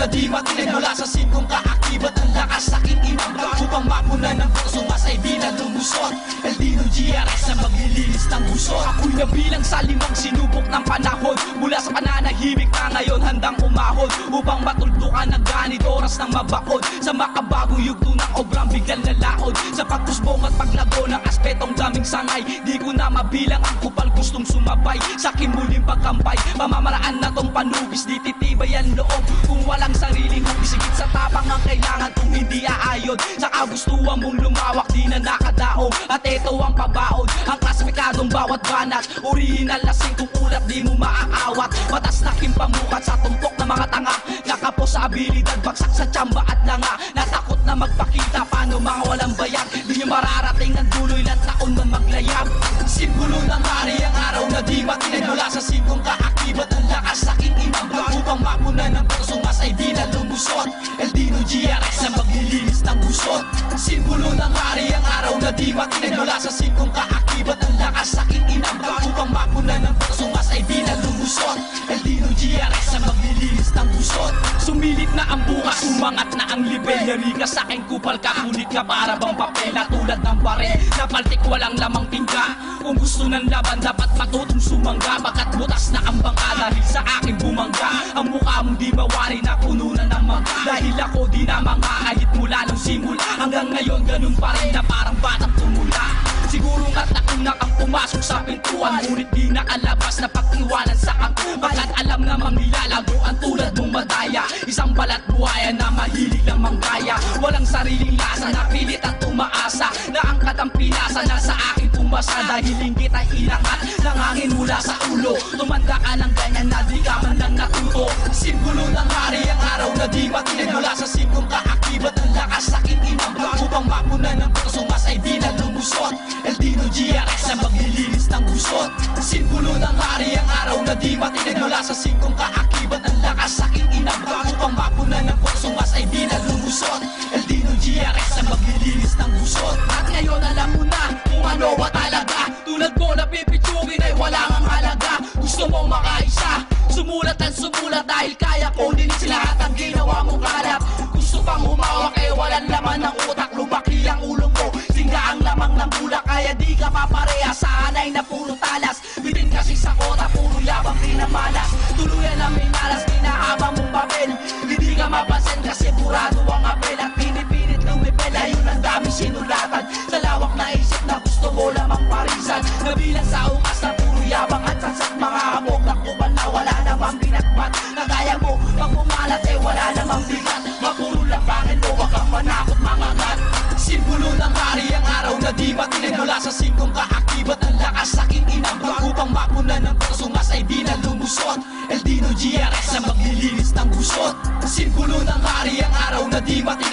na di matinig mula sa singkong kaakibat ang lakas aking inambag upang mapunan ng puso mas ay di na lumusot. El Dino GRS na maglilinis ng gusot. Ako'y nabilang sa limang sinubok ng panahon mula sa pananahimik na ngayon handang umahon upang matuldukan ang ganit oras ng mabakod sa makabagong yugto ng obrang biglang lalaod sa pagkusbong at paglago ng aspetong daming sangay. Di ko na mabilang ang kupal gustong sumabay sa aking muling pagkampay. Pamamaraan na tong panubis di titibay ang loob kung walang sariling hubis. Sigit sa tapang ang kailangan kung hindi aayon sa kagustuhan mong lumawak di na nakadaog. At ito ang pabaon, ang klasifikadong bawat banat. Original na singkong ulap di mo maaawat. Matas na kimpamukat sa tumpok na mga tanga. Nakapos sa abilidad, bagsak sa tsamba at langa. Natakot na magpakita paano mga walang bayag. Di nyo mararating ang dulo ilang taon man maglayab. Simbolo ng hari ang araw na di matinig mula sa singkong kaakibat ang lakas aking inambag upang mapunan ng puso mas ay di na lumusot. El Dino GRS na maglilinis ng gusot. Simbolo ng hari ang araw na di matinig mula sa singkong kaakibat ang lakas aking inambag upang mapunan ng puso mas ay di na lumusot. El Dino GRS na maglilinis ng gusot. Sumilit na ang bukas, umangat na ang libel. Yari ka sa aking kupal, kakulit ka para bang papel na tulad ng barel na paltik walang lamang tingga. Kung gusto ng laban dapat matutong sumangga, bakat butas na ang bangka dahil sa aking bumangga. Ang mukha mong di mawari na puno na ng mangga dahil ako di na mangahit mula nung simula hanggang ngayon ganun pa rin na parang batang tumula. Siguro nga't nauna kang pumasok sa pintuan ngunit di nakalabas na pag-iwanan sa kang bakat alam namang nilalago ang tulad mong madaya. Isang balat buhaya na mahilig lang manggaya. Walang sariling lasa na pilit at umaasa na ang katampilasan na sa akin pumasa dahil linggit ay inangat ng hangin mula sa ulo. Tumanda ka ng ganyan na di ka man lang natuto. Simbolo ng hari ang araw na di matinig mula sa singkong kaakibat ang lakas aking inambag upang mapunan ng puso mas ay di na lumusot. El Dino GRS na maglilinis ng gusot. Simbolo ng hari ang araw na di matinig mula sa singkong kaakibat ang lakas aking inambag upang mapunan ng puso mas ay di na lumusot. El Dino GRS na maglilinis ng gusot. At ngayon alam mo na kung ano ba talaga. Tulad ko na pipitsugin ay wala ngang halaga. Gusto mo makaisa, sumulat at sumulat dahil kaya ko dinis lahat ang ginawa mong kalap. Gusto pang humawak eh walang laman ng utak. Lumaki ang ulo mo, singga ang lamang ng bulak. Kaya di ka papareha sa anay na puro talas. Bitin kasi sa kota, puro yabang pinamalas. Tuluyan na may malas, kinahaba mong papel. Hindi ka mapasin kasi burado ang apel. At pinipilit lumipel, ayun ang dami sinulatan. Sa lawak na isip na gusto mo lamang parisan. Nabilang sa ukas na puro yabang at sansak. Mga hamog na kupal na wala namang binatbat. Nagaya mo, pag pumalat eh wala namang bigat. Mapuro lang bangin mo, wag kang manakot mga gat. Simbolo ng hari ang araw na di matinig mula sa singkong kaakibat ang lakas aking inambag upang mapunan ng puso mas ay di na lumusot. El Dino GRS na maglilinis ng gusot. Simbolo ng hari ang araw na di matinig